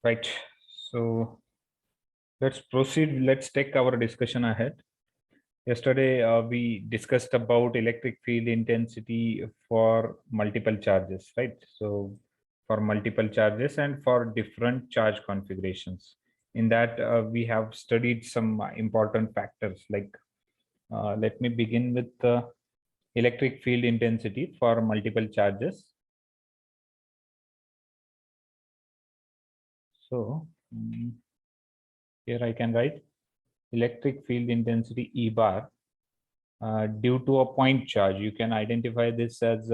Right. So let's proceed. Let's take our discussion ahead. Yesterday, we discussed about electric field intensity for multiple charges, right? So for multiple charges and for different charge configurations. In that, we have studied some important factors like, let me begin with the electric field intensity for multiple charges. So here I can write electric field intensity E bar due to a point charge. You can identify this as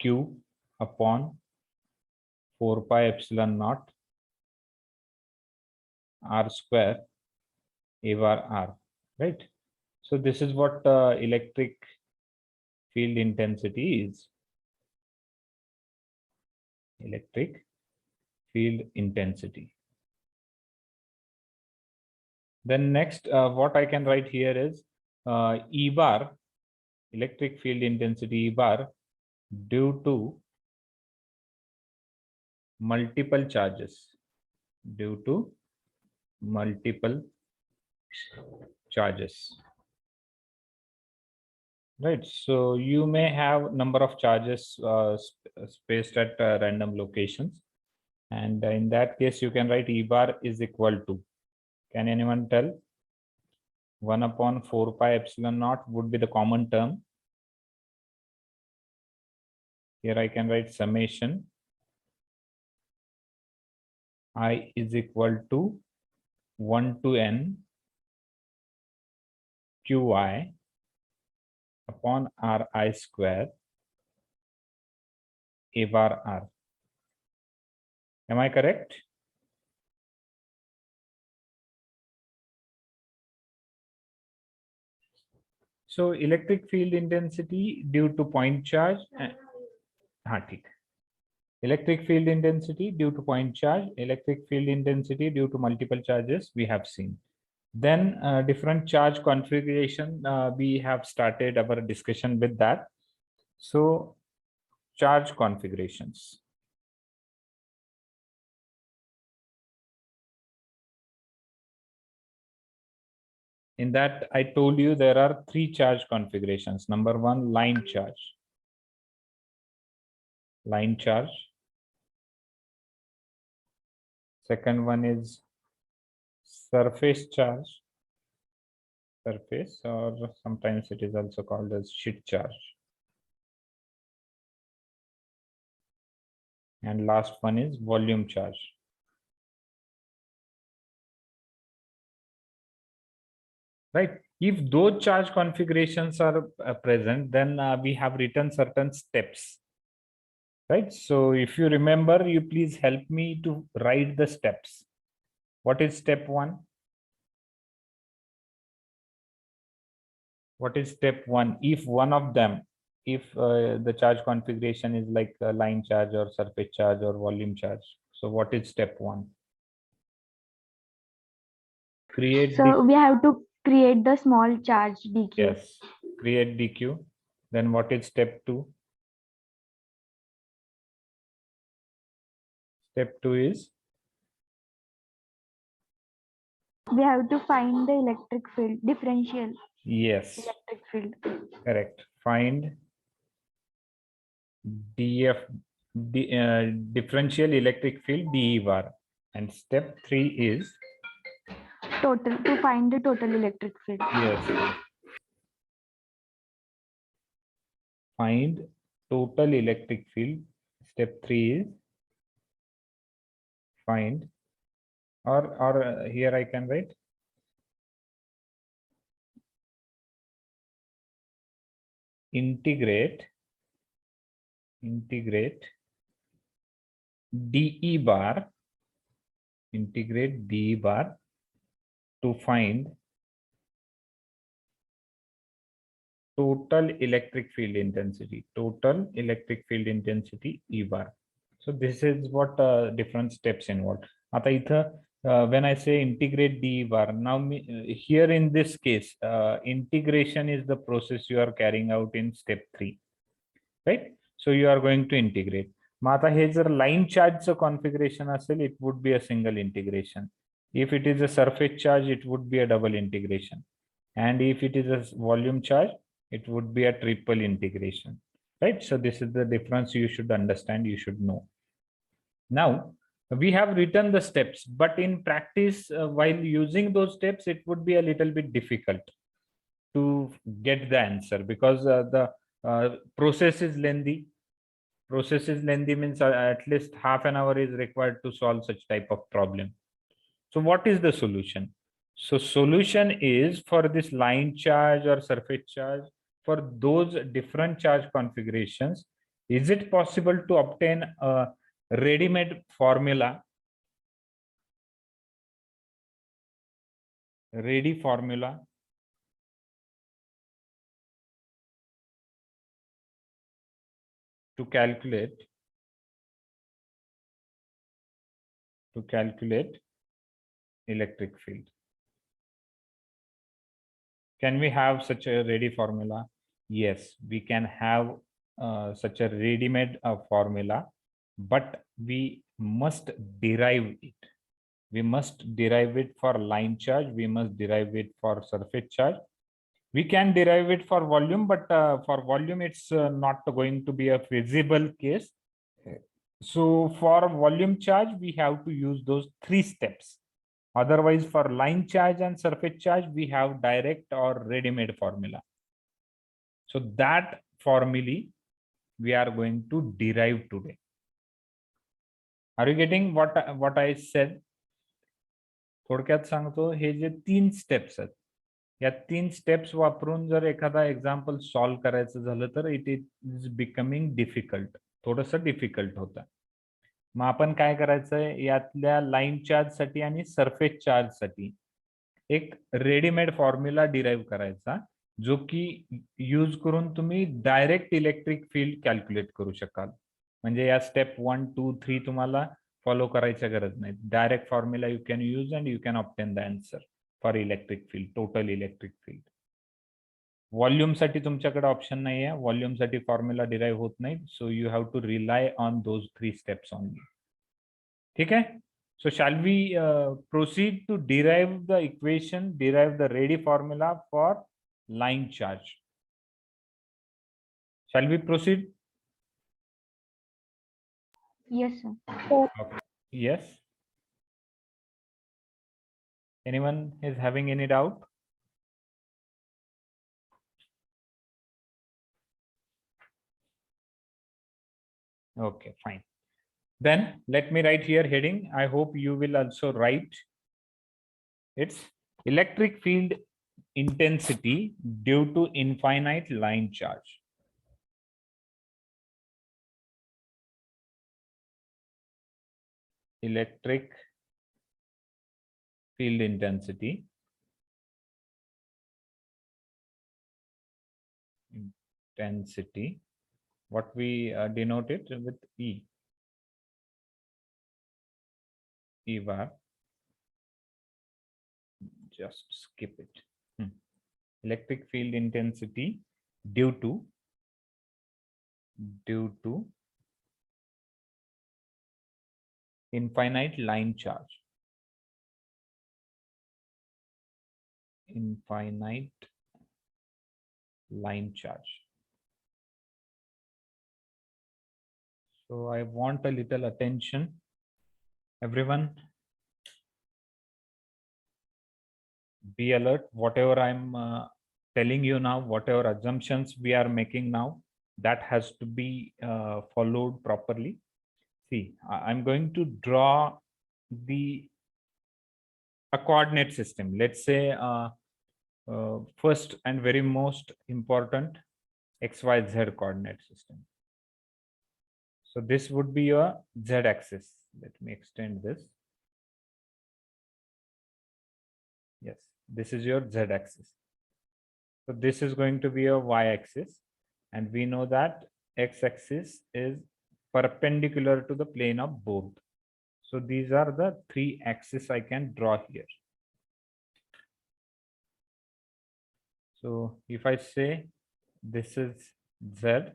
Q upon 4 pi epsilon naught R square A bar R, right? So this is what electric field intensity is. Electric field intensity. Then next, what I can write here is E bar, electric field intensity E bar due to multiple charges, due to multiple charges, right? So you may have number of charges spaced at random locations, and in that case you can write E bar is equal to, can anyone tell? 1 upon 4 pi epsilon naught would be the common term. Here I can write summation I is equal to 1 to n qi upon ri square A bar R. Am I correct? So electric field intensity due to point charge. Electric field intensity due to point charge, electric field intensity due to multiple charges we have seen. Then different charge configuration, we have started our discussion with that. So charge configurations. In that, I told you there are 3 charge configurations. Number 1, line charge. Line charge. Second one is surface charge. Surface, or sometimes it is also called as sheet charge. And last one is volume charge. Right? If those charge configurations are present, then we have written certain steps. Right? So if you remember, you please help me to write the steps. What is step 1? What is step 1? If one of them, if the charge configuration is like a line charge or surface charge or volume charge. So what is step 1? Create. So we have to create the small charge dq. Yes, create dq. Then what is step 2? Step 2 is? We have to find the electric field, differential. Yes. Electric field. Correct. Find df, differential electric field dE bar. And step 3 is? Total, to find the total electric field. Yes. Find total electric field. Step 3 is find, or here I can write integrate dE bar, integrate dE bar to find total electric field intensity, total electric field intensity E bar. So this is what different steps involved. आता इथं when I say integrate dE bar, now here in this case, integration is the process you are carrying out in step 3, right? So you are going to integrate. मग आता हे जर line चार्जचं configuration असेल, it would be a single integration. If it is a surface charge, it would be a double integration. And if it is a volume charge, it would be a triple integration, right? So this is the difference you should understand, you should know. Now, we have written the steps, but in practice, while using those steps, it would be a little bit difficult to get the answer, because the process is lengthy. Process is lengthy means at least half an hour is required to solve such type of problem. So what is the solution? So solution is for this line charge or surface charge, for those different charge configurations, is it possible to obtain a ready-made formula, ready formula to calculate electric field? Can we have such a ready formula? Yes, we can have such a ready-made formula, but we must derive it. We must derive it for line charge. We must derive it for surface charge. We can derive it for volume, but for volume, it's not going to be a feasible case. So for volume charge, we have to use those 3 steps. Otherwise, for line charge and surface charge, we have direct or ready-made formula. So that formulae we are going to derive today. Are you getting what I said? थोडक्यात सांगतो, हे जे 3 steps आहेत, या 3 steps वापरून जर एखादा example solve करायचं झालं तर इट इज बिकमिंग डिफिकल्ट, थोडंसं डिफिकल्ट होतं. मग आपण काय करायचंय, यातल्या लाईन चार्ज साठी आणि सरफेस चार्ज साठी एक रेडीमेड फॉर्म्युला डिराईव्ह करायचा, जो की यूज करून तुम्ही डायरेक्ट इलेक्ट्रिक फील्ड कॅल्क्युलेट करू शकाल. म्हणजे या स्टेप 1, 2, 3 तुम्हाला फॉलो करायची गरज नाही. Direct formula you can use and you can obtain the answer for electric field, total electric field. Volume साठी तुमच्याकडे ऑप्शन नाही आहे, व्हॉल्यूम साठी फॉर्म्युला डिराईव्ह होत नाही. So you have to rely on those 3 steps only. ठीक आहे. So shall we proceed to derive the equation, derive the ready formula for line charge? Shall we proceed? Yes, sir. Okay. Yes. Anyone is having any doubt? Okay, fine. Then let me write here heading. I hope you will also write. It's electric field intensity due to infinite line charge. Electric field intensity what we denote it with E bar. Just skip it. Electric field intensity due to infinite line charge. Infinite line charge. So I want a little attention, everyone. Be alert. Whatever I'm telling you now, whatever assumptions we are making now, that has to be followed properly. See, I'm going to draw a coordinate system. Let's say first and very most important XYZ coordinate system. So this would be your Z axis. Let me extend this. Yes, this is your Z axis. So this is going to be your Y axis, and we know that X axis is perpendicular to the plane of both. So these are the 3 axes I can draw here. So if I say this is Z,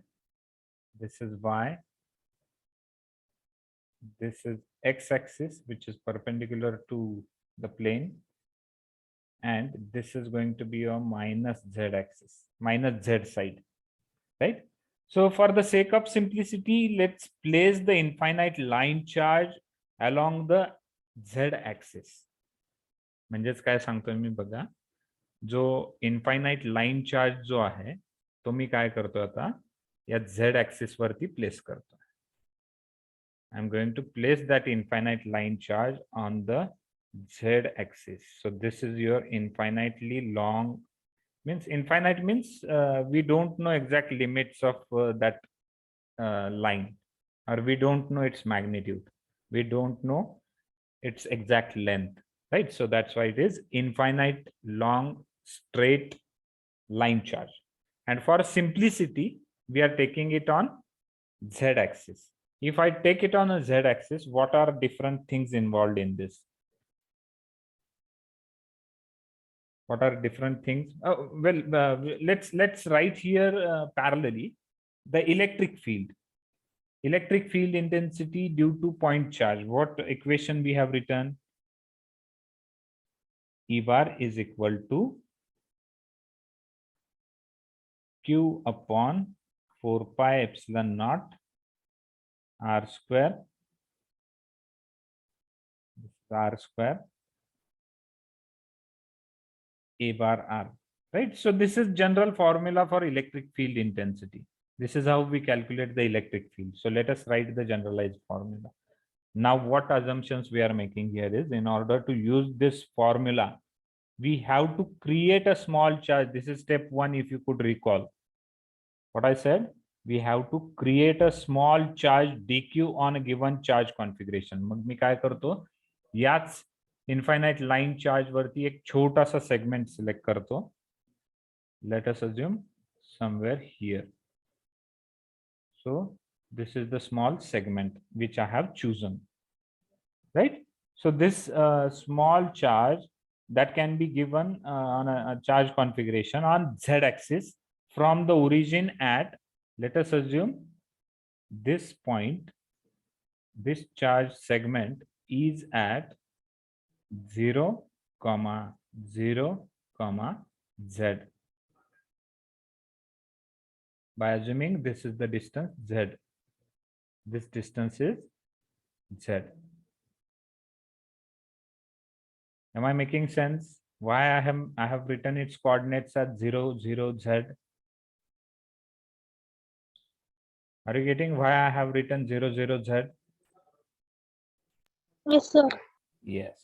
this is Y, This is x-axis, which is perpendicular to the plane. And this is going to be your minus z-axis, minus z side, right? So for the sake of simplicity, let's place the infinite line charge along the z-axis. म्हणजेच काय सांगतोय मी बघा, जो infinite line charge जो आहे तो मी काय करतोय आता या झेड ऍक्सिस वरती प्लेस करतोय. I am going to place that infinite line charge on the Z axis. So this is your infinitely long, means infinite means we don't know exact limits of that line, or we don't know its magnitude, we don't know its exact length, right? So that's why it is infinite long straight line charge. And for simplicity, we are taking it on z axis. If I take it on a z axis, what are different things involved in this? What are different things? Well, let's write here parallelly the electric field. Electric field intensity due to point charge. What equation we have written? E bar is equal to Q upon 4 pi epsilon naught R square. R square A bar R, right? So this is general formula for electric field intensity. This is how we calculate the electric field. So let us write the generalized formula. Now what assumptions we are making here is, in order to use this formula, we have to create a small charge. This is step 1. If you could recall what I said, we have to create a small charge dq on a given charge configuration. मग मी काय करतो, याच infinite line charge वरती एक छोटासा segment select करतो. Let us assume somewhere here. So this is the small segment which I have chosen, right? So this small charge that can be given on a charge configuration on z axis from the origin at, let us assume this point, this charge segment is at 0, 0, z. By assuming this is the distance z, this distance is z. Am I making sense? Why I have written its coordinates at 0, 0, z? Are you getting why I have written 0, 0, z? Yes, sir. Yes,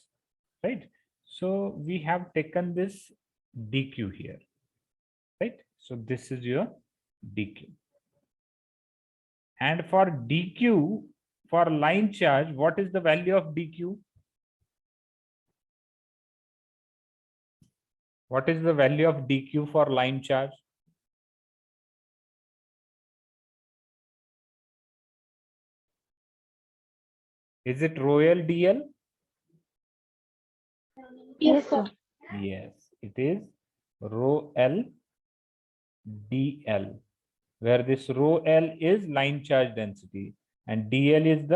right? So we have taken this dq here, right? So this is your dq. And for dq, for line charge, what is the value of dq? What is the value of dq for line charge? Is it rho L dl? Yes, sir. Yes, it is rho L dl, where this rho L is line charge density and dl is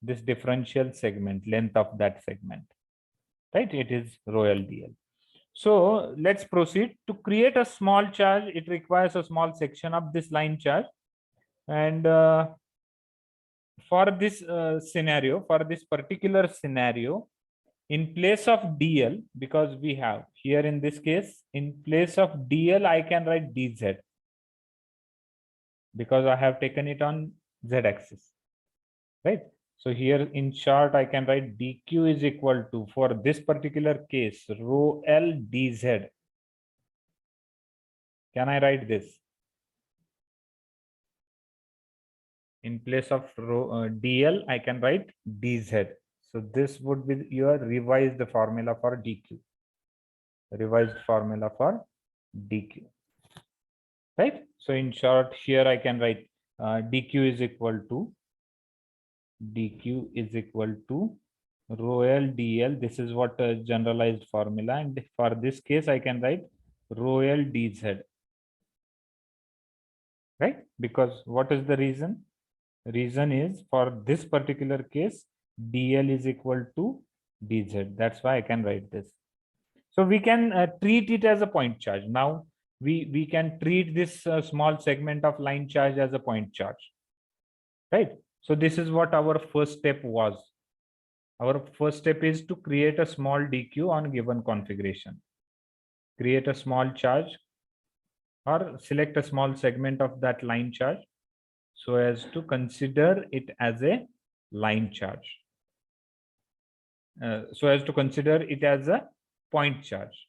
this differential segment, length of that segment, right? It is rho L dl. So let's proceed. To create a small charge, it requires a small section of this line charge. And for this scenario, for this particular scenario, in place of dl, because we have here in this case, in place of dl, I can write dz, because I have taken it on z axis, right? So here in short, I can write dq is equal to, for this particular case, rho L dz. Can I write this? In place of rho dl, I can write dz. So this would be your revised formula for dq. Revised formula for dq, right? So in short, here I can write dq is equal to rho L dl. This is what a generalized formula, and for this case I can write rho L dz, right? Because what is the reason? Reason is, for this particular case, dl is equal to dz. That's why I can write this. So we can treat it as a point charge. Now we can treat this small segment of line charge as a point charge, right? So this is what our first step was. Our first step is to create a small dq on given configuration. Create a small charge or select a small segment of that line charge so as to consider it as a line charge. So as to consider it as a point charge,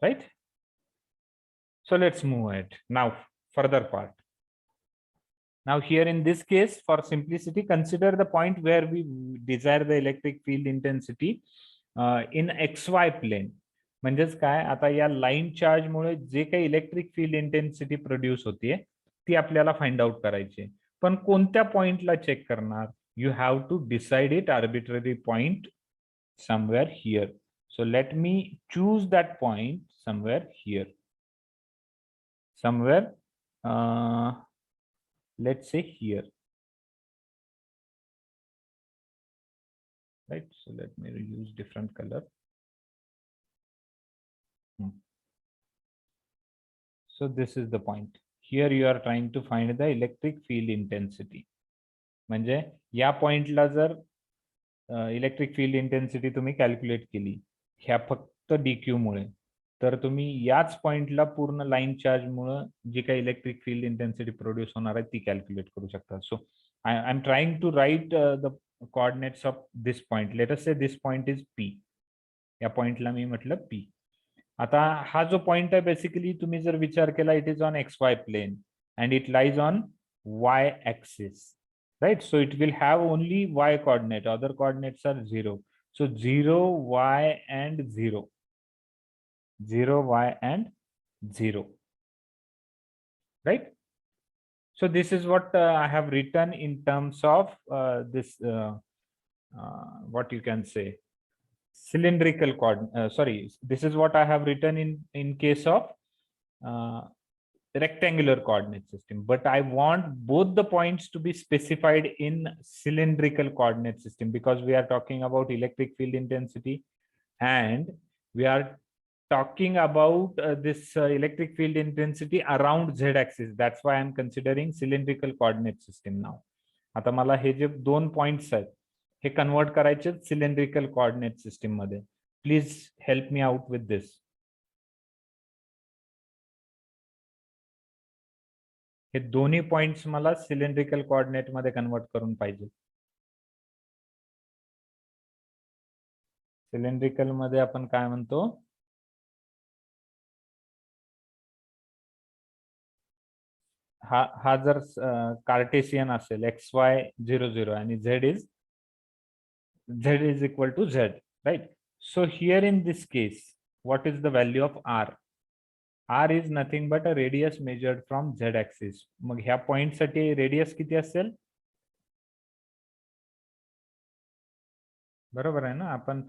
right? So let's move ahead. Now, further part. Now here in this case, for simplicity, consider the point where we desire the electric field intensity in XY plane. म्हणजेच काय, आता या line charge मुळे जे काही electric field intensity produce होते ती आपल्याला find out करायची. पण कोणत्या पॉइंटला चेक करणार? You have to decide it arbitrary point somewhere here. So let me choose that point somewhere here. Somewhere, let's say here. Right, so let me use different color. So this is the point. Here you are trying to find the electric field intensity. म्हणजे या पॉइंटला जर electric field intensity तुम्ही calculate केली ह्या फक्त DQ मुळे, तर तुम्ही याच पॉइंटला पूर्ण लाईन चार्ज मुळे जी काही इलेक्ट्रिक फील्ड इंटेन्सिटी प्रोड्यूस होणार आहे ती कॅल्क्युलेट करू शकता. So I am trying to write the coordinates of this point. Let us say this point is P. या पॉइंटला मी म्हटलं P. आता हा जो पॉइंट आहे बेसिकली तुम्ही जर विचार केला, it is on XY plane and it lies on Y axis, right? So it will have only Y coordinate, other coordinates are 0. So 0, Y and 0. 0, Y and 0, right? So this is what I have written in terms of this, what you can say, cylindrical coordinate. Sorry, this is what I have written in case of rectangular coordinate system, but I want both the points to be specified in cylindrical coordinate system because we are talking about electric field intensity and we are talking about this electric field intensity around z axis. That's why I'm considering cylindrical coordinate system now. आता मला हे जे दोन points आहेत हे convert करायचे cylindrical coordinate system मध्ये. Please help me out with this. हे दोन्ही पॉइंट्स मला सिलेंड्रिकल कोऑर्डिनेट मध्ये कन्वर्ट करून पाहिजे. सिलेंड्रिकल मध्ये आपण काय म्हणतो, हा जर कार्टेशियन असेल XY00 आणि z is equal to z, right? So here in this case, what is the value of r? R is nothing but a radius measured from z axis. मग ह्या पॉइंट साठी रेडियस किती असेल? बरोबर आहे ना. आपण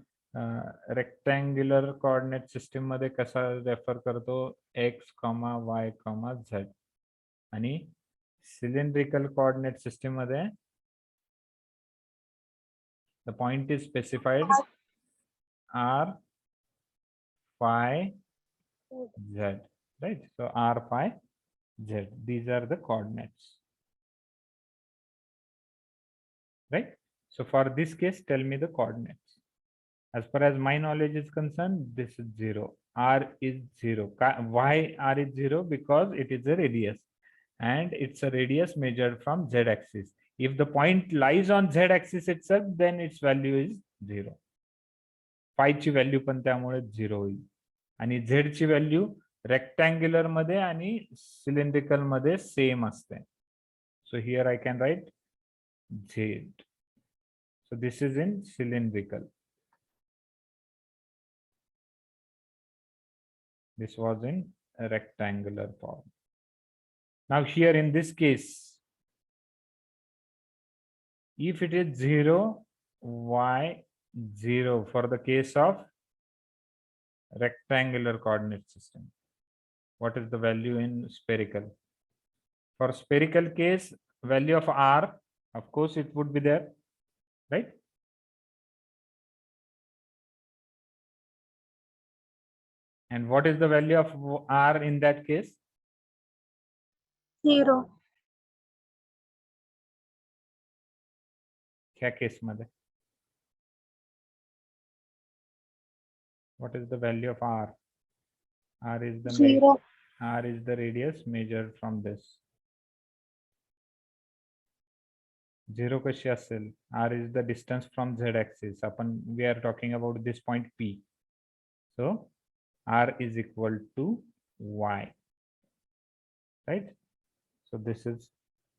रेक्टँग्युलर कोऑर्डिनेट सिस्टम मध्ये कसा रेफर करतो, x, y, z, आणि सिलेंड्रिकल कोऑर्डिनेट सिस्टम मध्ये the point is specified r, phi, z, right? So r, phi, z, these are the coordinates, right? So for this case, tell me the coordinates. As far as my knowledge is concerned, this is 0. R is 0. Why R is 0? Because it is a radius and it's a radius measured from z axis. If the point lies on z axis itself, then its value is 0. Phi ची value पण त्यामुळे 0 होईल आणि z ची value rectangular मध्ये आणि cylindrical मध्ये same असते. So here I can write z. So this is in cylindrical. This was in a rectangular form. Now here in this case, if it is 0, y 0 for the case of rectangular coordinate system, what is the value in spherical? For spherical case, value of r Of course, it would be there, right? And what is the value of R in that case? 0. क्या case मध्ये? What is the value of R? R is the 0. R is the radius measured from this. 0 कशी असेल? R is the distance from Z axis. आपण we are talking about this point P. So R is equal to Y, right? So this is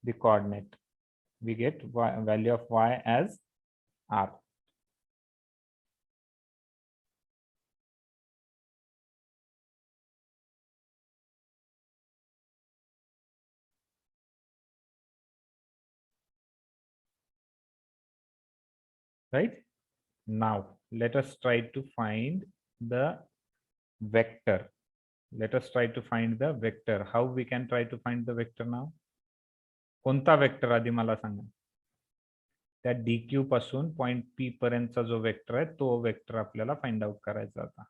the coordinate. We get value of Y as R. Right? Now let us try to find the vector. Let us try to find the vector. How we can try to find the vector now? कोणता vector आधी मला सांगा. त्या DQ पासून point P पर्यंतचा जो vector आहे तो vector आपल्याला find out करायचा आता.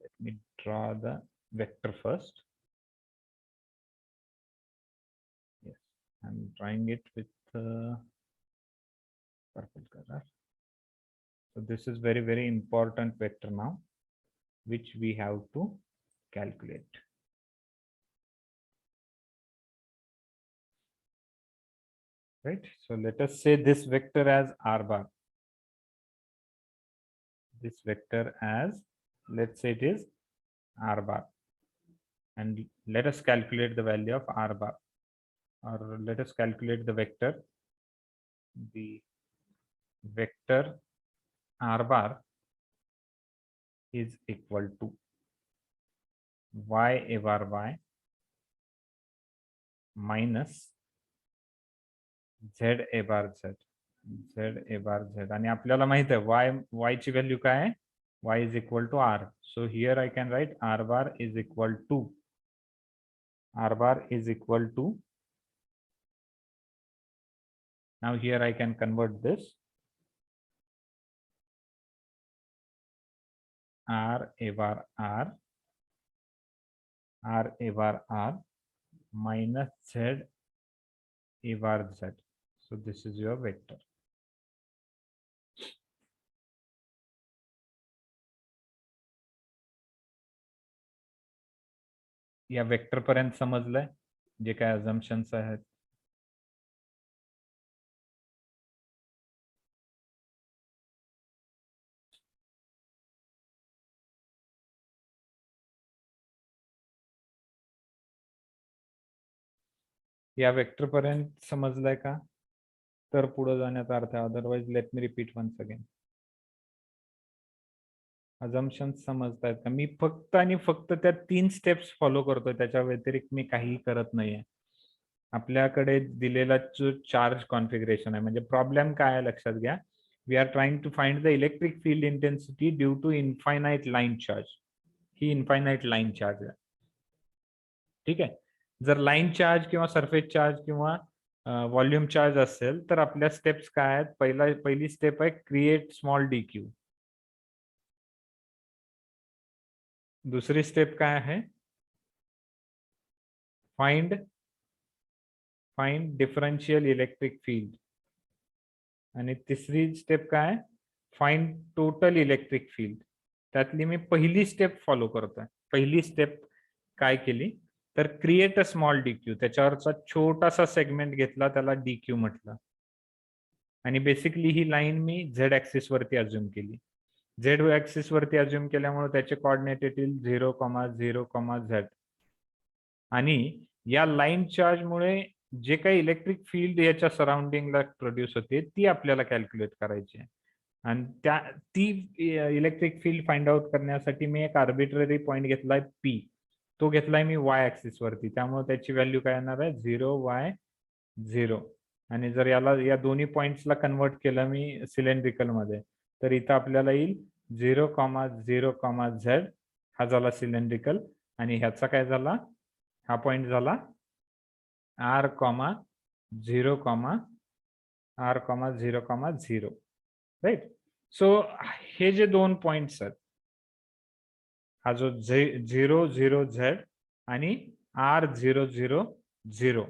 Let me draw the vector first. Yes, I'm drawing it with purple color. So this is very important vector now, which we have to calculate. Right? So let us say this vector as R bar. This vector as, let's say it is R bar. And let us calculate the value of R bar. Or let us calculate the vector. The vector R bar is equal to Y a bar Y minus Z a bar Z. Z a bar Z. आणि आपल्याला माहित आहे y ची value काय आहे? Y is equal to R. So here I can write R bar is equal to now here I can convert this R a bar R a bar R minus Z a bar Z. So this is your vector. या vector पर्यंत समजलंय जे काय अझम्पशन्स आहेत? या vector पर्यंत समजलंय का? तर पुढे जाण्याचा अर्थ. Otherwise let me repeat once again. Assumptions समजतायत का? मी फक्त आणि फक्त त्या 3 स्टेप्स फॉलो करतोय, त्याच्या व्यतिरिक्त मी काहीही करत नाहीये. आपल्याकडे दिलेला जो चार्ज कॉन्फिगरेशन आहे, म्हणजे प्रॉब्लेम काय आहे लक्षात घ्या. We are trying to find the electric field intensity due to infinite line charge. ही इनफायनाइट लाईन चार्ज आहे. ठीक आहे. जर लाईन चार्ज किंवा सरफेस चार्ज किंवा व्हॉल्यूम चार्ज असेल तर आपल्या स्टेप्स काय आहेत? पहिली स्टेप आहे क्रिएट स्मॉल DQ. दुसरी स्टेप काय आहे? Find differential electric field. आणि तिसरी स्टेप काय? Find total electric field. त्यातली मी पहिली स्टेप फॉलो करतोय. पहिली स्टेप काय केली तर क्रिएट अ स्मॉल DQ. त्याच्यावरचा छोटासा सेगमेंट घेतला, त्याला DQ म्हटलं. आणि बेसिकली ही लाईन मी Z ऍक्सिस वरती अज्युम केली. Z ऍक्सिस वरती अज्युम केल्यामुळे त्याचे कोऑर्डिनेट येतील 0,0,Z. आणि या लाईन चार्ज मुळे जे काही इलेक्ट्रिक फील्ड याच्या सराउंडिंगला प्रोड्यूस होते ती आपल्याला कॅल्क्युलेट करायची आहे. आणि ती इलेक्ट्रिक फील्ड फाइंड आउट करण्यासाठी मी एक आर्बिट्ररी पॉइंट घेतलाय P. तो घेतलाय मी Y ऍक्सिस वरती. त्यामुळे त्याची व्हॅल्यू काय येणार आहे? 0,Y,0. आणि जर या दोन्ही पॉइंट्सला कन्वर्ट केलं मी सिलेंड्रिकल मध्ये, तर इथं आपल्याला येईल 0,0,Z. हा झाला सिलेंड्रिकल. आणि ह्याचा काय झाला? हा पॉइंट झाला r comma 0 comma r comma 0 comma 0, right. So हे जे दोन पॉइंट्स आहेत, हा जो 0 0 z आणि r0 0 0,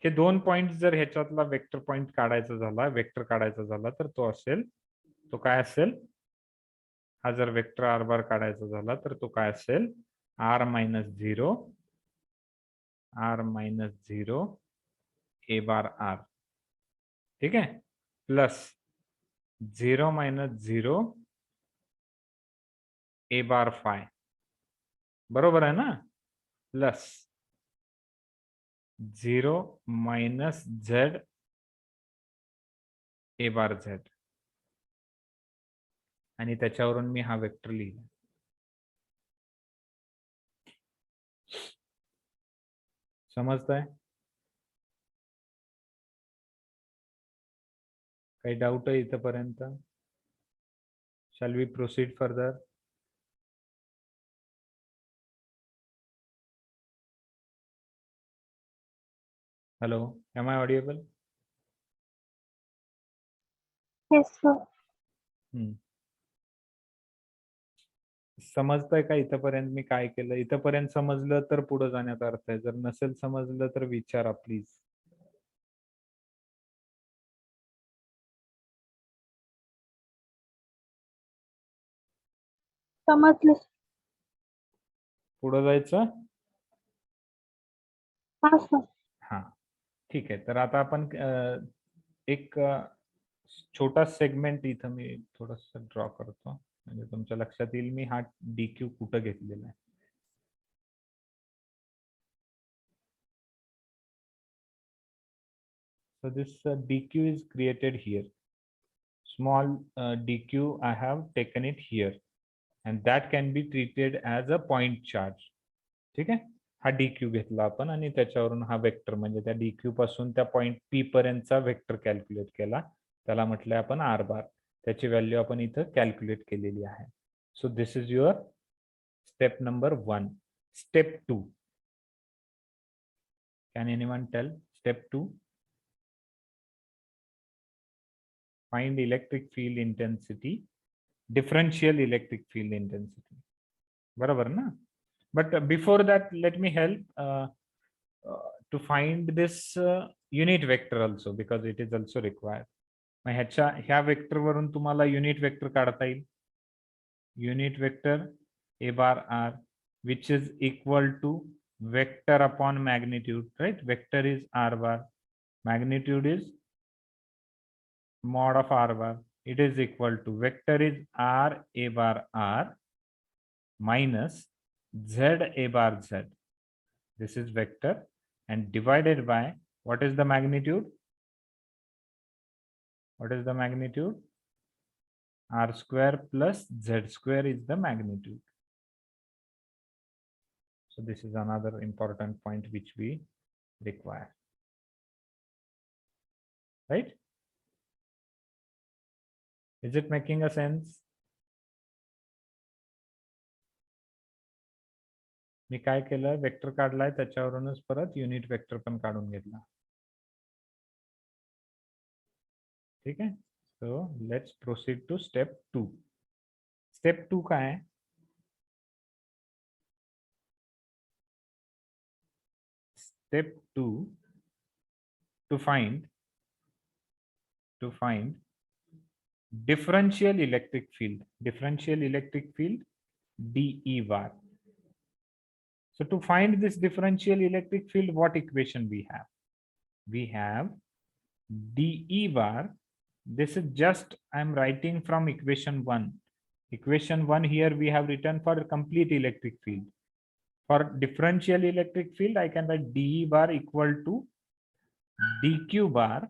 हे दोन पॉइंट जर ह्याच्यातला वेक्टर पॉइंट काढायचा झाला, वेक्टर काढायचा झाला, तर तो असेल, तो काय असेल, हा जर वेक्टर आर बार काढायचा झाला तर तो काय असेल, r minus 0 a bar r, ठीक आहे, प्लस 0 मायनस 0 a बार फाय, बरोबर आहे ना, plus 0 minus z a bar z, आणि त्याच्यावरून मी हा वेक्टर लिहिला. समजतंय? काही डाऊट आहे इथपर्यंत? Shall we proceed further? Hello, am I audible? Yes, sir. समजतंय का इथपर्यंत मी काय केलं? इथपर्यंत समजलं तर पुढे जाण्याचा अर्थ आहे, जर नसेल समजलं तर विचारा प्लीज. समजलं. पुढे जायचं? हा सर. हा, ठीक आहे. तर आता आपण एक छोटा सेगमेंट इथं मी थोडस ड्रॉ करतो, म्हणजे तुमच्या लक्षात येईल मी हा DQ कुठं घेतलेला आहे. So this DQ is created here. Small DQ I have taken it here, and that can be treated as a point charge. ठीक आहे, हा DQ घेतला आपण आणि त्याच्यावरून हा वेक्टर, म्हणजे त्या DQ पासून त्या पॉइंट P पर्यंतचा वेक्टर कॅल्क्युलेट केला, त्याला म्हटलंय आपण r बार. त्याची व्हॅल्यू आपण इथं कॅल्क्युलेट केलेली आहे. So this is your step number 1. Step 2, can anyone tell? Step 2, find electric field intensity, differential electric field intensity. बरोबर ना? But before that, let me help to find this unit vector also, because it is also required. मग ह्या vector वरून तुम्हाला unit vector काढता येईल. Unit vector a bar r, which is equal to vector upon magnitude, right? Vector is r bar, magnitude is mod of r bar. It is equal to vector is r a bar r minus z a bar z. This is vector, and divided by, what is the magnitude? What is the magnitude? R square plus z square is the magnitude. So this is another important point which we require, right? Is it making a sense? मी काय केलं, vector काढलाय, त्याच्यावरूनच परत unit vector पण काढून घेतला. ठीक आहे. So let's proceed to step 2. Step 2 काय आहे? Step 2, to find differential electric field dE bar. So to find this differential electric field, what equation we have? We have dE bar. This is just, I'm writing from equation 1. Equation 1 here we have written for complete electric field. For differential electric field, I can write dE bar equal to dQ bar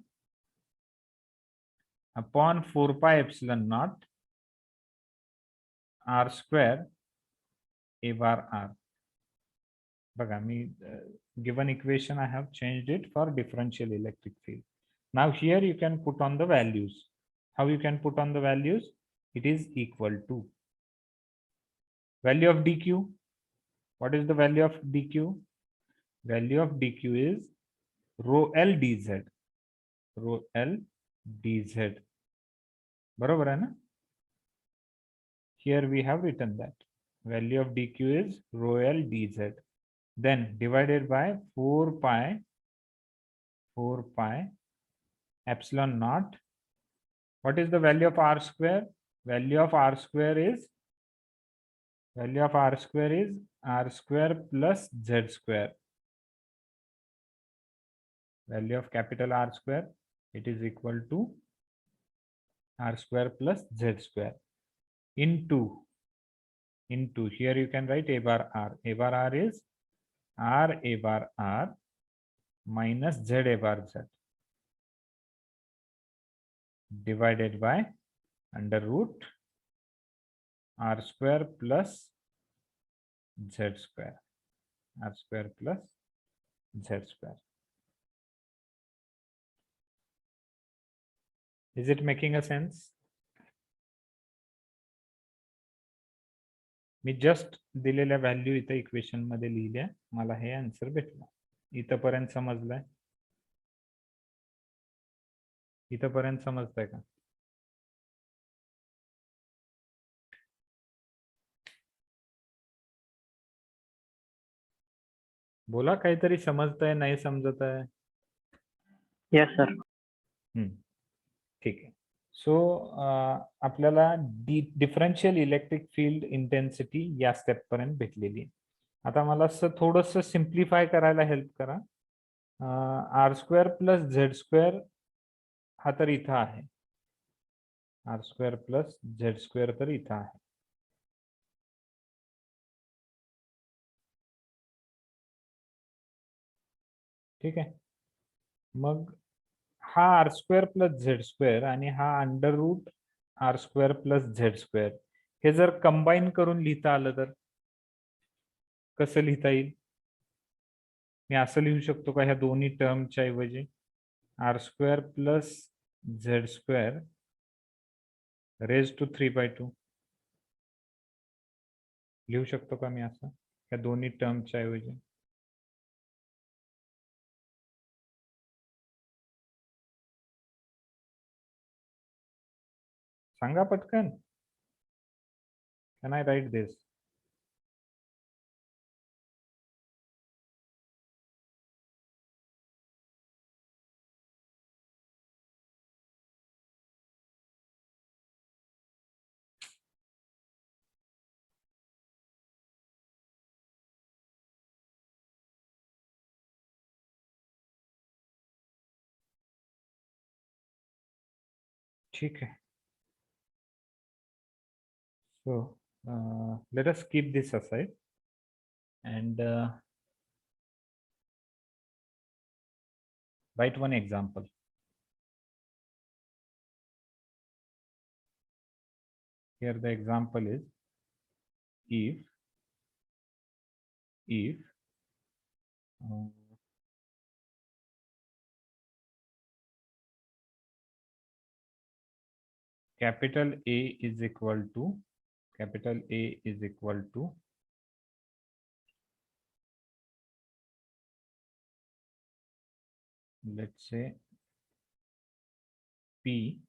upon 4 pi epsilon naught r square a bar r. Baga, given equation I have changed it for differential electric field. Now here you can put on the values. How you can put on the values? It is equal to value of dq. What is the value of dq? value of dq is rho l dz. Rho l dz. बरोबर है ना? Here we have written that value of dq is rho l dz. Then divided by 4 pi epsilon naught. What is the value of r square? Value of r square is r square plus z square. Value of capital R square, it is equal to r square plus z square into here you can write a bar r. A bar r is r a bar r minus z a bar z divided by under root r square plus z square. R square plus z square. Is it making a sense? Me just दिलेल्या value इथे equation मध्ये लिहिल्या, मला हे answer भेटलं. इथपर्यंत समजलंय? इथपर्यंत समजतंय का? बोला, काहीतरी समजतंय, नाही समजत आहे? Yes sir. ठीक आहे. सो आपल्याला डिफरन्शियल इलेक्ट्रिक फील्ड इंटेन्सिटी या स्टेप पर्यंत भेटलेली आहे. आता मला थोडस सिम्प्लिफाय करायला हेल्प करा. R square plus Z square हा तर इथं आहे. R square plus Z square तर इथं आहे. ठीक आहे. मग हा R square plus Z square आणि हा under root R square plus Z square हे जर कंबाईन करून लिहिता आलं तर कसं लिहिता येईल? मी असं लिहू शकतो का ह्या दोन्ही टर्मच्या ऐवजी R square plus Z square raise to 3/2 लिहू शकतो का मी असं ह्या दोन्ही टर्मच्या ऐवजी? सांगा पटकन. Can I write this? ठीक है. So let us keep this aside and write one example. Here the example is if capital A is equal to let's say P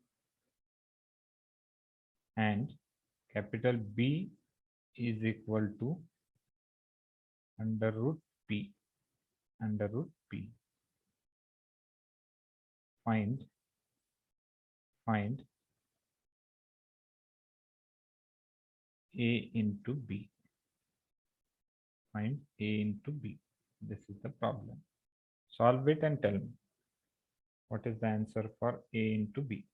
and capital B is equal to under root P. Find A into B. Find A into B. This is the problem. Solve it and tell me what is the answer for A into B.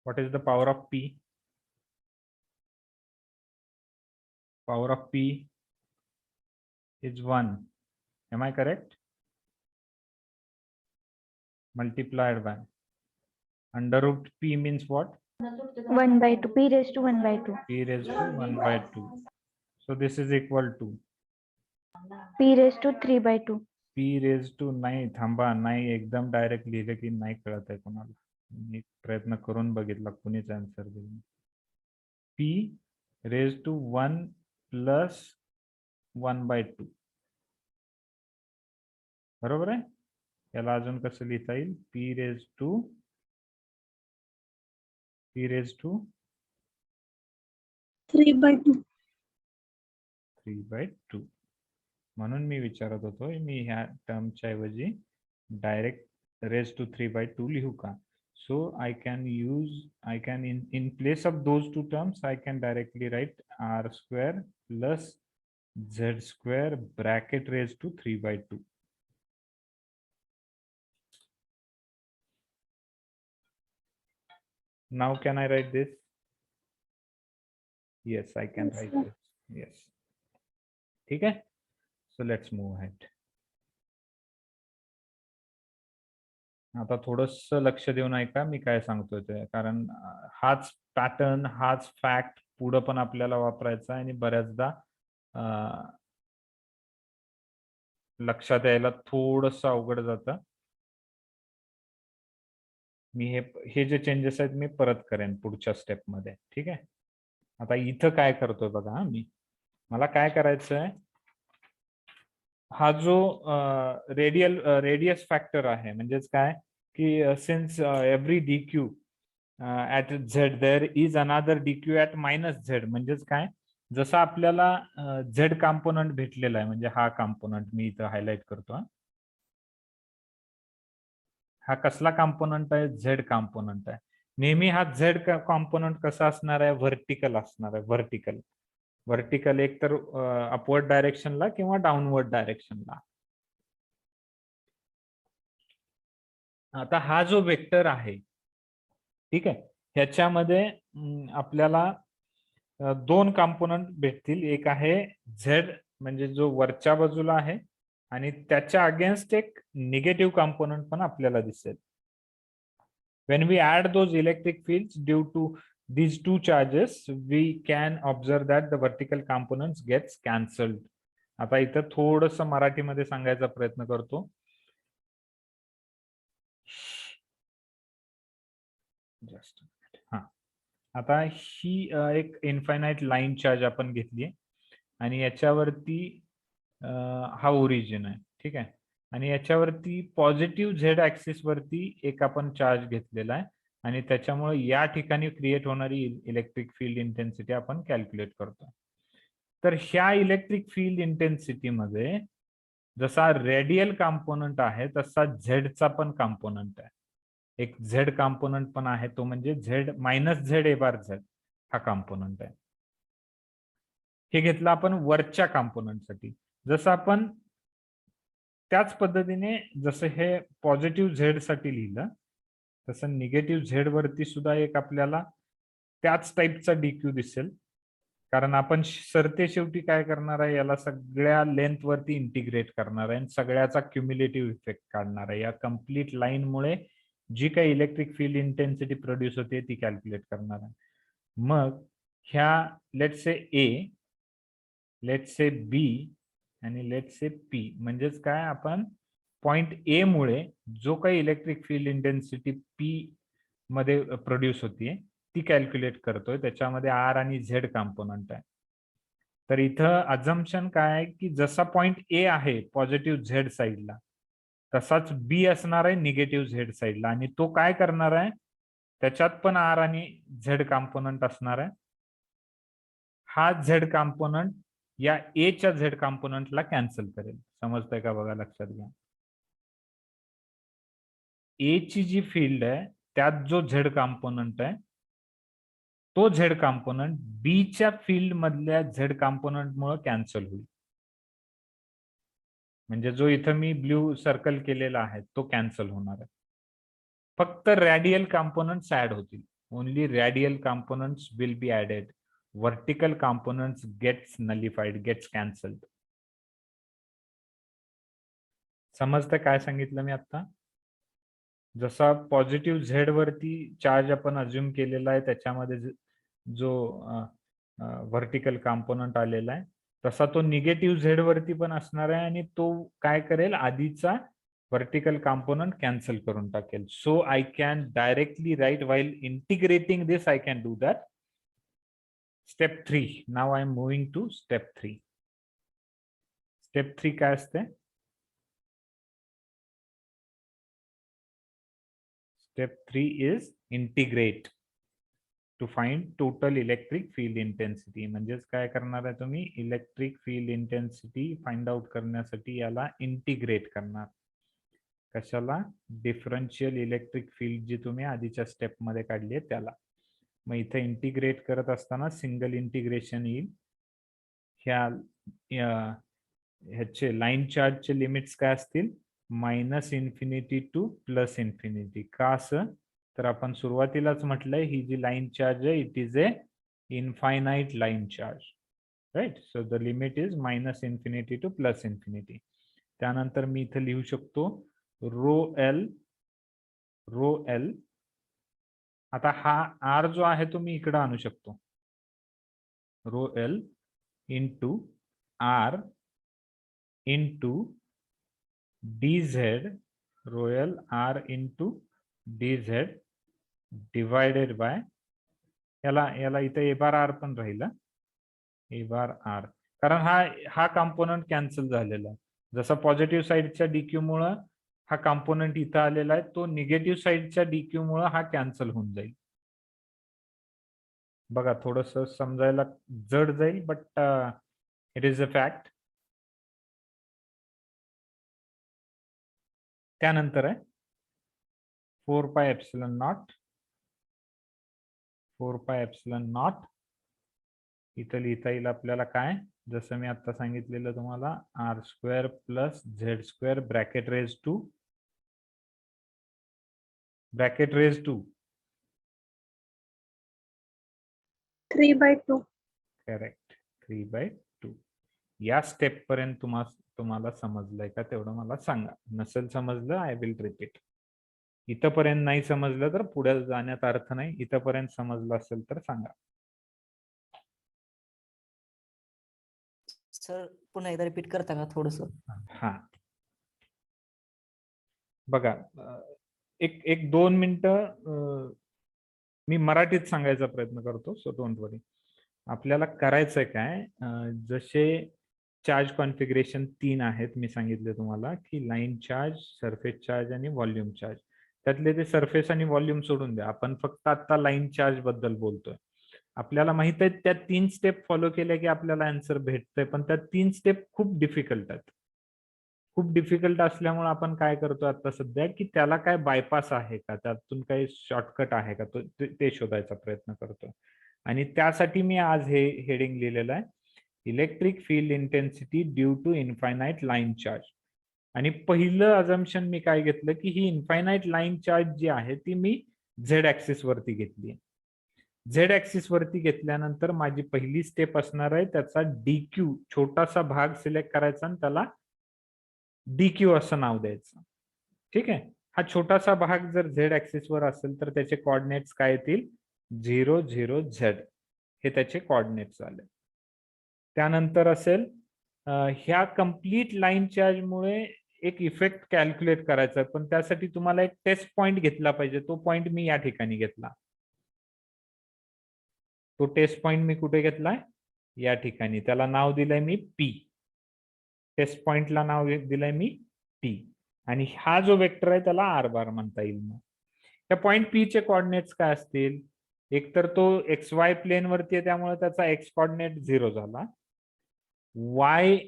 What is the power of P? Power of P is 1. Am I correct? Multiplied by under root P means what? 1/2. P raised to 1/2. P raised to 1/2. So this is equal to P raised to 3/2. P raised to नाही थांबा, नाही एकदम direct लिहिले की नाही कळत आहे कोणाला. मी प्रयत्न करून बघितला, कुणीच आन्सर दिला. P raised to 1 plus 1/2. बरोबर आहे. याला अजून कसं लिहिता येईल? p raised to 3/2. 3/2. म्हणून मी विचारत होतो मी ह्या टर्मच्या ऐवजी डायरेक्ट रेज टू 3/2 लिहू का? So I can in place of those two terms, I can directly write r square plus z square bracket raised to 3/2. Now can I write this? Yes, I can Yes, write sir. this. Yes. ठीक है? So let's move ahead. आता थोडस लक्ष देऊन ऐका मी काय सांगतोय ते, कारण हाच पॅटर्न हाच फॅक्ट पुढे पण आपल्याला वापरायचा आहे आणि बऱ्याचदा लक्षात यायला थोडस अवघड जातं. मी हे जे चेंजेस आहेत मी परत करेन पुढच्या स्टेप मध्ये. ठीक आहे. आता इथं काय करतोय बघा, मला काय करायचं आहे, हा जो रेडियस फॅक्टर आहे म्हणजेच काय की since every D Q at Z there is another D Q at minus Z. म्हणजेच काय, जसं आपल्याला झेड कॉम्पोनंट भेटलेला आहे, म्हणजे हा कॉम्पोनंट मी इथं हायलाइट करतो. हा कसला कॉम्पोनंट आहे? झेड कॉम्पोनंट आहे. नेहमी हा झेड कॉम्पोनंट कसा असणार आहे? व्हर्टिकल असणार आहे. व्हर्टिकल एक तर अपवर्ड डायरेक्शनला किंवा डाऊनवर्ड डायरेक्शनला. आता हा जो वेक्टर आहे, ठीक आहे, ह्याच्यामध्ये आपल्याला दोन कॉम्पोनंट भेटतील. एक आहे झेड म्हणजे जो वरच्या बाजूला आहे आणि त्याच्या अगेन्स्ट एक निगेटिव्ह कॉम्पोनंट पण आपल्याला दिसेल. When we add those electric fields due to these two charges, we can observe that the vertical components gets cancelled. आता इथं थोडस मराठीमध्ये सांगायचा प्रयत्न करतो. आता ही एक इन्फायनाइट लाईन चार्ज आपण घेतली आणि याच्यावरती हा ओरिजिन आहे. ठीक आहे. आणि याच्यावरती पॉझिटिव्ह झेड ऍक्सिस वरती एक आपण चार्ज घेतलेला आहे आणि त्याच्यामुळे या ठिकाणी क्रिएट होणारी इलेक्ट्रिक फील्ड इंटेन्सिटी आपण कॅल्क्युलेट करतो. तर ह्या इलेक्ट्रिक फील्ड इंटेन्सिटी मध्ये जसा रेडियल कॉम्पोनंट आहे तसा झेडचा पण कॉम्पोनंट आहे. एक झेड कॉम्पोनंट पण आहे, तो म्हणजे Z minus Z A bar Z हा कॉम्पोनंट आहे. हे घेतलं आपण वरच्या कॉम्पोनंटसाठी. जसं आपण त्याच पद्धतीने जसं हे पॉझिटिव्ह झेड साठी लिहिलं तसं निगेटिव्ह झेड वरती सुद्धा एक आपल्याला त्याच टाईपचा डीक्यू दिसेल, कारण आपण सरते शेवटी काय करणार आहे, याला सगळ्या लेंथ वरती इंटिग्रेट करणार आहे आणि सगळ्याचा क्युम्युलेटिव्ह इफेक्ट काढणार आहे. या कम्प्लीट लाईन मुळे जी काही इलेक्ट्रिक फील्ड इंटेन्सिटी प्रोड्यूस होते ती कॅल्क्युलेट करणार आहे. मग ह्या let's say A, let's say B आणि लेट्स से पी म्हणजेच काय, आपण पॉइंट ए मुळे जो काही इलेक्ट्रिक फील्ड इंटेन्सिटी पी मध्ये प्रोड्यूस होतीये ती कॅल्क्युलेट करतोय. त्याच्यामध्ये आर आणि झेड कॉम्पोनंट आहे. तर इथं अझम्पशन काय आहे की जसा पॉइंट ए आहे पॉझिटिव्ह झेड साईडला तसाच बी असणार आहे निगेटिव्ह झेड साईडला, आणि तो काय करणार आहे, त्याच्यात पण आर आणि झेड कॉम्पोनंट असणार आहे. हा झेड कॉम्पोनंट या ए च्या झेड कॉम्पोनंटला कॅन्सल करेल. समजतंय का बघा, लक्षात घ्या. ए ची जी फील्ड आहे त्यात जो झेड कॉम्पोनंट आहे तो झेड कॉम्पोनंट बी च्या फील्ड मधल्या झेड कॉम्पोनंट मुळे कॅन्सल होईल. म्हणजे जो इथं मी ब्ल्यू सर्कल केलेला आहे तो कॅन्सल होणार आहे. फक्त रॅडियल कॉम्पोनंट्स ऍड होतील. Only radial components will be added. Vertical components gets nullified, gets cancelled. समजतं काय सांगितलं मी आता? जसा पॉझिटिव्ह झेड वरती चार्ज आपण अज्युम केलेला आहे त्याच्यामध्ये जो व्हर्टिकल कॉम्पोनंट आलेला आहे तसा तो निगेटिव्ह झेड वरती पण असणार आहे आणि तो काय करेल, आधीचा व्हर्टिकल कॉम्पोनंट कॅन्सल करून टाकेल. So I can directly write while integrating this, I can do that. Step 3. Now I am moving to step 3. Step 3 काय असते? Step 3 is integrate to find total electric field intensity. म्हणजेच काय करणार आहे तुम्ही? Electric field intensity find out करण्यासाठी याला integrate करणार. कशाला? डिफरन्शियल इलेक्ट्रिक फील्ड जी तुम्ही आधीच्या स्टेप मध्ये काढली आहे त्याला. मग इथे इंटिग्रेट करत असताना सिंगल इंटिग्रेशन येईल. ह्याचे लाईन चार्जचे लिमिट्स काय असतील? -Minus infinity to +plus infinity. का असं? तर आपण सुरुवातीलाच म्हटलंय ही जी लाईन चार्ज आहे it is a infinite line charge, right? So the limit is -minus infinity to +plus infinity. त्यानंतर मी इथे लिहू शकतो रो एल. आता हा आर जो आहे तो मी इकडे आणू शकतो. Rho L into R into dz, rho L R into dz divided by याला इथे ए बार आर पण राहील. ए बार आर, कारण हा कॉम्पोनंट कॅन्सल झालेला आहे. जसा पॉझिटिव्ह साईडच्या डीक्यू मुळे हा कॉम्पोनंट इथं आलेला आहे, तो निगेटिव्ह साईडच्या डीक्यू मुळे हा कॅन्सल होऊन जाईल. बघा थोडस समजायला जड जाईल, but it is a fact. त्यानंतर आहे 4πε0. 4πε0 इथं लिहिता येईल आपल्याला काय? जसं मी आता सांगितलेलं तुम्हाला, r² + z² bracket raise to 3/2. Correct, 3/2. या स्टेप पर्यंत तुम्हाला समजलंय का तेवढं मला सांगा. नसेल समजलं आय विल रिपीट. इथपर्यंत नाही समजलं तर पुढे जाण्यात अर्थ नाही. इथपर्यंत समजलं असेल तर सांगा. सर पुन्हा एकदा रिपीट करता का थोडस? हा बघा, एक 2 मिनिटं मी मराठीत सांगायचा प्रयत्न करतो, सो डोंट वरी. आपल्याला करायचंय काय? जसे चार्ज कॉन्फिगरेशन 3 आहेत मी सांगितले तुम्हाला, की लाईन चार्ज, सरफेस चार्ज आणि व्हॉल्यूम चार्ज. त्यातले ते सरफेस आणि व्हॉल्यूम सोडून द्या, आपण फक्त आता लाईन चार्ज बद्दल बोलतोय. आपल्याला माहित आहे त्या 3 स्टेप फॉलो केल्या की आपल्याला आन्सर भेटतंय, पण त्या 3 स्टेप खूप डिफिकल्ट आहेत. खूप डिफिकल्ट असल्यामुळे आपण काय करतो आता सध्या, की त्याला काय बायपास आहे का, त्यातून काही शॉर्टकट आहे का, ते शोधायचा प्रयत्न करतो. आणि त्यासाठी मी आज हे हेडिंग लिहिलेलं आहे, electric field intensity due to infinite line charge. आणि पहिलं अझम्पशन मी काय घेतलं, की ही इनफायनाइट लाईन चार्ज जी आहे ती मी झेड ऍक्सिस वरती घेतली. झेड ऍक्सिस वरती घेतल्यानंतर माझी पहिली स्टेप असणार आहे त्याचा डीक्यू छोटासा भाग सिलेक्ट करायचा आणि त्याला डीक्यू असं नाव द्यायचं. ठीक आहे. हा छोटासा भाग जर झेड ऍक्सिस वर असेल तर त्याचे कोऑर्डिनेट्स काय येतील? 0 0 झेड हे त्याचे कोऑर्डिनेट्स आले. त्यानंतर असेल ह्या कम्प्लीट लाईन चार्ज मुळे एक इफेक्ट कॅल्क्युलेट करायचा आहे, पण त्यासाठी तुम्हाला एक टेस्ट पॉइंट घेतला पाहिजे. तो पॉइंट मी या ठिकाणी घेतला. तो टेस्ट पॉइंट मी कुठे घेतलाय? या ठिकाणी. त्याला नाव दिलंय मी पी. टेस्ट पॉइंटला नाव दिलंय मी पी. आणि हा जो वेक्टर आहे त्याला आर बार म्हणता येईल. मग त्या पॉइंट पी चे कोऑर्डिनेट्स काय असतील? एक तर तो एक्स वाय प्लेन वरती आहे त्यामुळे त्याचा एक्स कोऑर्डिनेट 0 झाला. वाय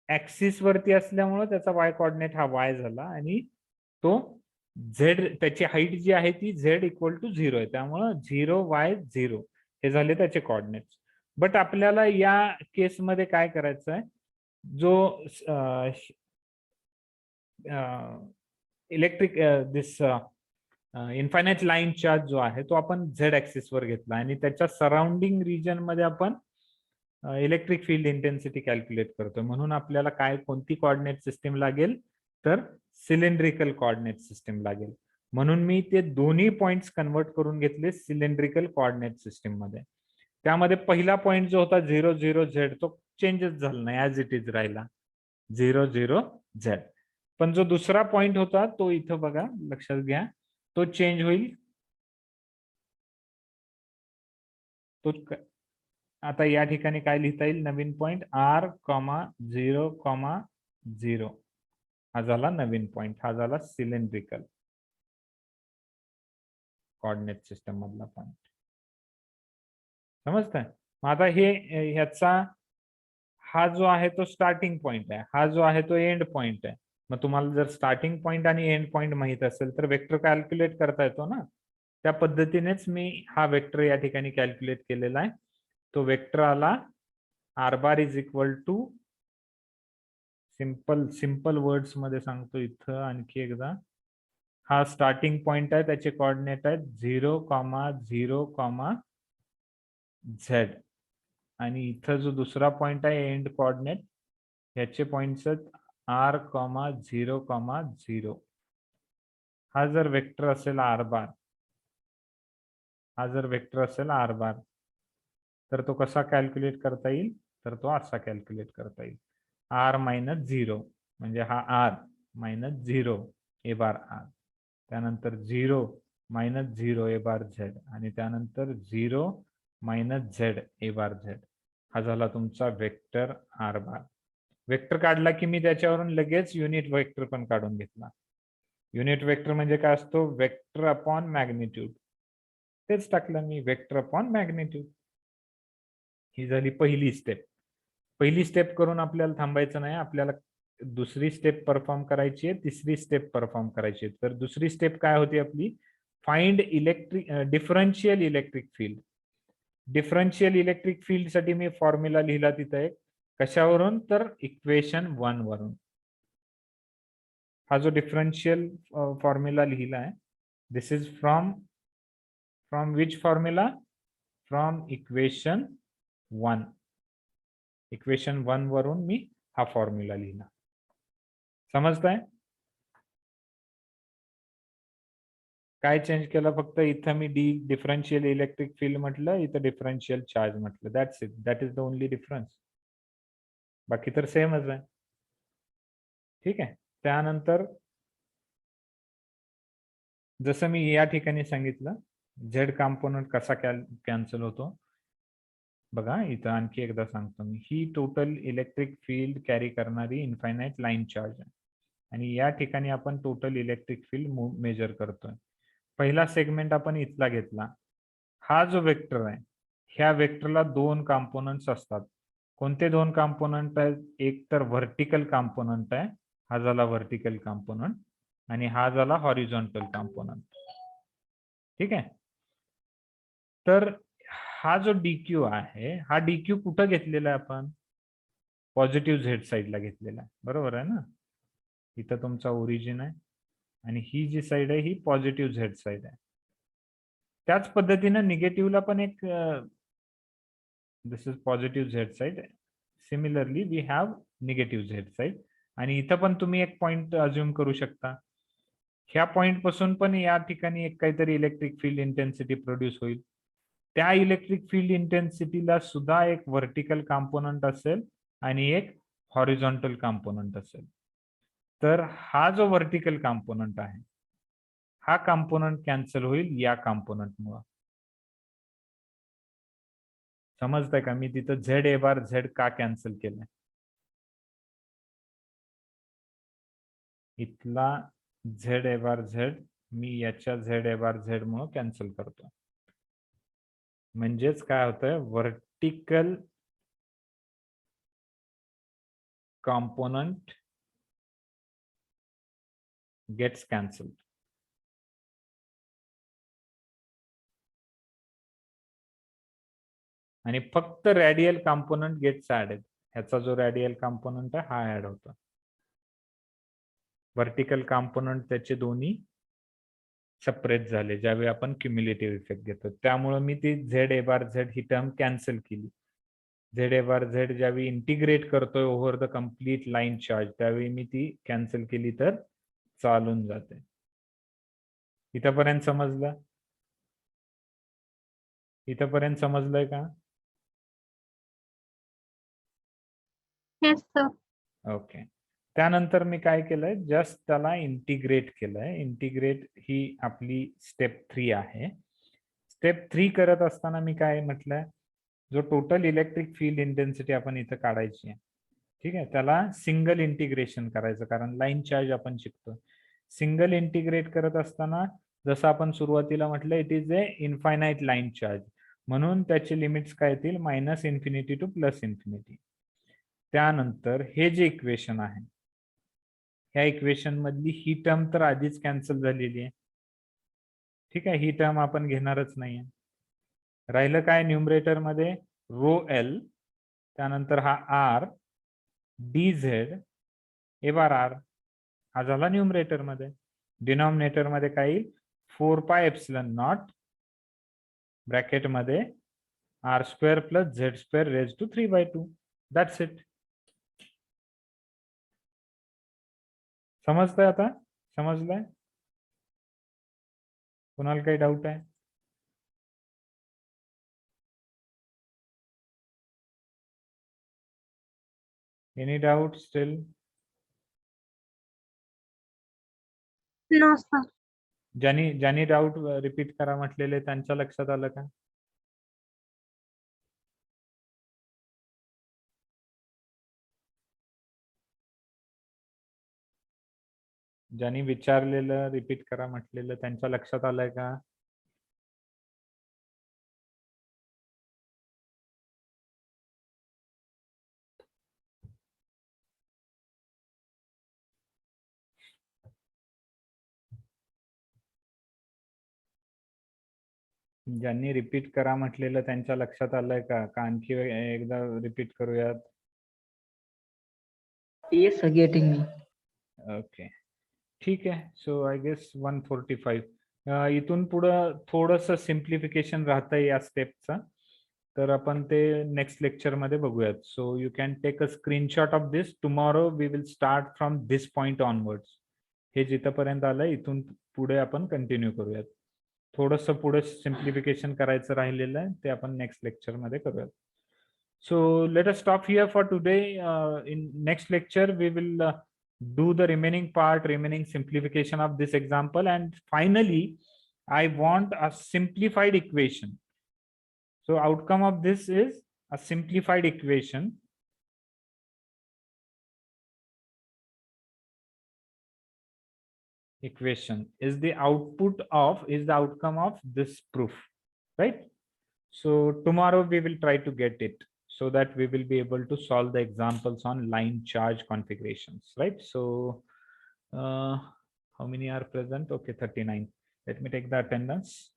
ऍक्सिस वरती असल्यामुळे त्याचा वाय कोऑर्डिनेट हा वाय झाला. आणि तो झेड, त्याची हाईट जी आहे ती झेड = 0 आहे, त्यामुळे 0 y 0 हे झाले त्याचे कोऑर्डिनेट्स. बट आपल्याला या केसमध्ये काय करायचं आहे, जो electric this infinite line charge जो आहे तो आपण झेड ऍक्सिस वर घेतला आणि त्याच्या सराउंडिंग रिजन मध्ये आपण इलेक्ट्रिक फील्ड इंटेन्सिटी कॅल्क्युलेट करतोय. म्हणून आपल्याला काय, कोणती कोऑर्डिनेट सिस्टीम लागेल? तर सिलेंड्रिकल कोऑर्डिनेट सिस्टीम लागेल. म्हणून मी ते दोन्ही पॉइंट्स कन्वर्ट करून घेतले सिलेंड्रिकल कोऑर्डिनेट सिस्टीम मध्ये. त्यामध्ये पहिला पॉइंट जो होता 0 0 झेड तो चेंजेस झाला नाही, ऍज इट इज राहिला 0 0 झेड. पण जो दुसरा पॉइंट होता तो इथं बघा, लक्षात घ्या, तो चेंज होईल. तो आता या ठिकाणी काय लिहिता येईल नवीन पॉइंट r, 0, 0 हा झाला नवीन पॉइंट, हा झाला सिलेंड्रिकल कोऑर्डिनेट सिस्टम मधला पॉइंट. समजतंय? मग आता ह्याचा हा जो आहे तो स्टार्टिंग पॉइंट आहे, हा जो आहे तो एंड पॉइंट आहे. मग तुम्हाला जर स्टार्टिंग पॉइंट आणि एंड पॉइंट माहित असेल तर वेक्टर कॅल्क्युलेट करता येतो ना. त्या पद्धतीनेच मी हा वेक्टर या ठिकाणी कॅल्क्युलेट केलेला आहे. तो वेक्टर आला r bar is equal to, simple words मध्ये सांगतो इथं आणखी एकदा, हा स्टार्टिंग पॉइंट आहे, त्याचे कोऑर्डिनेट आहेत 0, 0, z आणि इथं जो दुसरा पॉइंट आहे एंड कोऑर्डिनेट, ह्याचे पॉइंट्स आहेत r, 0, 0. हा जर वेक्टर असेल r बार, हा जर वेक्टर असेल r बार, तर तो कसा कॅल्क्युलेट करता येईल, तर तो असा कॅल्क्युलेट करता येईल r मायनस 0, म्हणजे हा r minus 0 a bar r, त्यानंतर 0 मायनस 0 a बार z आणि त्यानंतर 0 minus z a bar z. हा झाला तुमचा वेक्टर r बार. वेक्टर काढला की मी त्याच्यावरून लगेच युनिट वेक्टर पण काढून घेतला. युनिट वेक्टर म्हणजे काय असतो, वेक्टर अपॉन मॅग्निट्यूड. तेच टाकलं मी, वेक्टर अपॉन मॅग्निट्यूड. ही झाली पहिली स्टेप. पहिली स्टेप करून आपल्याला थांबायचं नाही, आपल्याला दुसरी स्टेप परफॉर्म करायची आहे, तिसरी स्टेप परफॉर्म करायची आहे. तर दुसरी स्टेप काय होती आपली, find differential electric field. Differential electric field साठी मी फॉर्म्युला लिहिला तिथे एक, कशावरून, तर इक्वेशन 1 वरून. हा जो डिफरन्शियल फॉर्म्युला लिहिला आहे, this is from which formula, from equation 1. Equation 1 वरून मी हा फॉर्म्युला लिहिला. समजताय? काय चेंज केलं, फक्त इथं मी डिफरन्शियल इलेक्ट्रिक फील्ड म्हटलं, इथं डिफरन्शियल चार्ज म्हटलं. That's it, that is the only difference. बाकी तर सेमच आहे. ठीक आहे. त्यानंतर जसं मी या ठिकाणी सांगितलं, झेड कॉम्पोनंट कसा कॅन्सल होतो बघा. इथं आणखी एकदा सांगतो मी, ही टोटल इलेक्ट्रिक फील्ड कॅरी करणारी इन्फायनाइट लाईन चार्ज आहे आणि या ठिकाणी आपण टोटल इलेक्ट्रिक फील्ड मेजर करतोय. पहिला सेगमेंट आपण इथला घेतला. हा जो वेक्टर आहे, ह्या वेक्टरला 2 कॉम्पोनंट्स असतात. कोणते 2 कॉम्पोनंट आहेत, एक तर व्हर्टिकल कॉम्पोनंट आहे, हा झाला व्हर्टिकल कॉम्पोनंट, आणि हा झाला हॉरिझॉन्टल कॉम्पोनंट. ठीक आहे. तर हा जो डीक्यू आहे, हा डीक्यू कुठं घेतलेला आहे आपण, पॉझिटिव्ह झेड साईडला घेतलेला आहे, बरोबर आहे ना. इथं तुमचा ओरिजिन आहे आणि ही जी साईड आहे ही पॉझिटिव्ह झेड साईड आहे. त्याच पद्धतीनं निगेटिव्हला पण एक, this is positive Z side, similarly we have negative Z side. आणि इथं पण तुम्ही एक पॉइंट अज्युम करू शकता, ह्या पॉइंट पासून पण या ठिकाणी एक काहीतरी इलेक्ट्रिक फील्ड इंटेन्सिटी प्रोड्यूस होईल. त्या इलेक्ट्रिक फील्ड इंटेन्सिटीला सुद्धा एक व्हर्टिकल कॉम्पोनंट असेल आणि एक हॉरिझॉन्टल कॉम्पोनंट असेल. तर हा जो व्हर्टिकल कॉम्पोनंट आहे, हा कॉम्पोनंट कॅन्सल होईल या कॉम्पोनंटमुळे. समजतंय का, मी तिथं झेड ए बार झेड का कॅन्सल केलंय. इथला झेड ए बार झेड मी याच्या Z A bar Z Mule cancel करतो. म्हणजेच काय होतंय, व्हर्टिकल कॉम्पोनंट गेट्स कॅन्सल्ड आणि फक्त रॅडियल कॉम्पोनंट गेट्स ऍडेड. ह्याचा जो रॅडियल कॉम्पोनंट आहे हा ऍड होतो. व्हर्टिकल कॉम्पोनंट त्याचे दोन्ही सेपरेट झाले ज्यावेळी आपण क्युम्युलेटिव्ह इफेक्ट घेतो. त्यामुळे मी ती Z A bar Z he term cancel केली. झेड ए बार झेड ज्यावेळी इंटिग्रेट करतोय over the complete line charge, त्यावेळी मी ती कॅन्सल केली तर चालून जाते. इथपर्यंत समजलं? इथपर्यंत समजलंय का? Yes, sir. ओके. त्यानंतर मी काय केलंय, जस्ट त्याला इंटिग्रेट केलंय. इंटिग्रेट ही आपली स्टेप 3 आहे. स्टेप 3 करत असताना मी काय म्हटलंय, जो टोटल इलेक्ट्रिक फील्ड इंटेन्सिटी आपण इथं काढायची आहे, ठीक आहे, त्याला सिंगल इंटिग्रेशन करायचं, कारण लाईन चार्ज आपण शिकतो. सिंगल इंटिग्रेट करत असताना जसं आपण सुरुवातीला म्हटलं, it is A infinite line charge, म्हणून त्याचे लिमिट्स काय येतील, -इन्फिनिटी टू +इन्फिनिटी. त्यानंतर हे जे इक्वेशन आहे, ह्या इक्वेशन मधली ही टर्म तर आधीच कॅन्सल झालेली आहे, ठीक आहे, ही टर्म आपण घेणारच नाहीये. राहिलं काय न्यूमरेटर मध्ये, ρl, त्यानंतर हा r dz a bar r, हा झाला न्यूमरेटर मध्ये. डिनॉमिनेटर मध्ये काय येईल, 4πε0 ब्रॅकेट मध्ये r² + z² raised to 3/2. That's it. समजतंय आता? समजलंय? कुणाला काही डाऊट आहे? Any doubt still? No, sir. ज्यांनी डाऊट रिपीट करा म्हटलेले त्यांच्या लक्षात आलं का? ज्यांनी विचारलेलं रिपीट करा म्हटलेलं त्यांच्या लक्षात आलंय का? ज्यांनी रिपीट करा म्हटलेलं त्यांच्या लक्षात आलंय का? आणखी एकदा रिपीट करूयात? Yes sir, getting me. Okay, ठीक आहे. सो आय गेस 145. इथून पुढं थोडंसं सिम्प्लिफिकेशन राहतं या स्टेपचं, तर आपण ते नेक्स्ट लेक्चर मध्ये बघूयात. So you can take a screenshot of this. Tomorrow we will start from this point onwards. हे जिथपर्यंत आलंय इथून पुढे आपण कंटिन्यू करूयात. थोडंसं पुढे सिम्प्लिफिकेशन करायचं राहिलेलं आहे, ते आपण नेक्स्ट लेक्चर मध्ये करूयात. So let us stop here for today. In next lecture, we will do the remaining part, remaining simplification of this example. And finally, I want a simplified equation. So outcome of this is a simplified equation. Equation is the outcome of this proof, right? So tomorrow we will try to get it, so that we will be able to solve the examples on line charge configurations, right? So how many are present? Okay, 39. Let me take the attendance.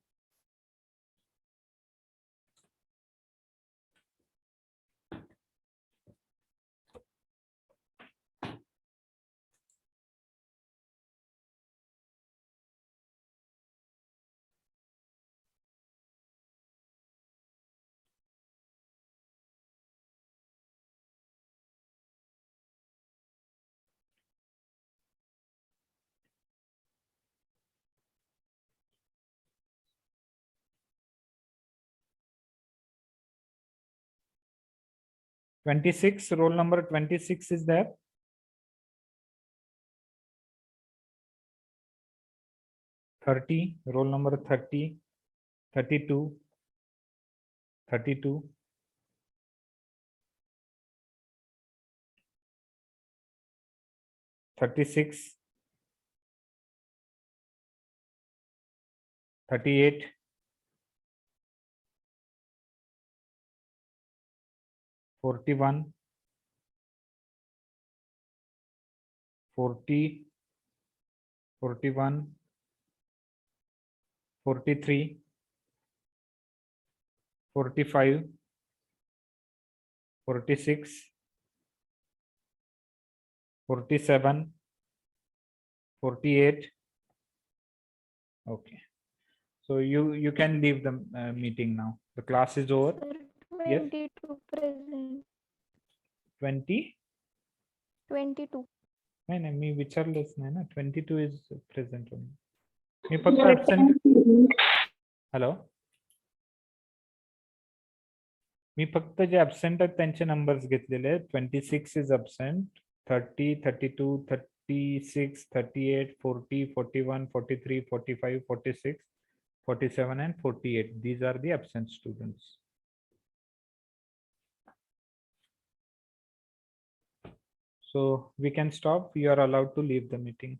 Roll number 26 is there. 30, roll number 30, 32, 32, 36, 38, 41, 40, 41, 43, 45, 46, 47, 48. Okay, so you can leave the meeting now. The class is over. Yes. 22 present. 20. 22. नाही मी विचारलंच नाही ना. 22 is present only. मी फक्त absent. Hello, मी फक्त जे absent आहेत त्यांचे numbers घेतलेले आहेत. 26 is absent, 30, 32, 36, 38, 40, 41, 43, 45, 46, 47 and 48. These are the absent students. So we can stop. You are allowed to leave the meeting.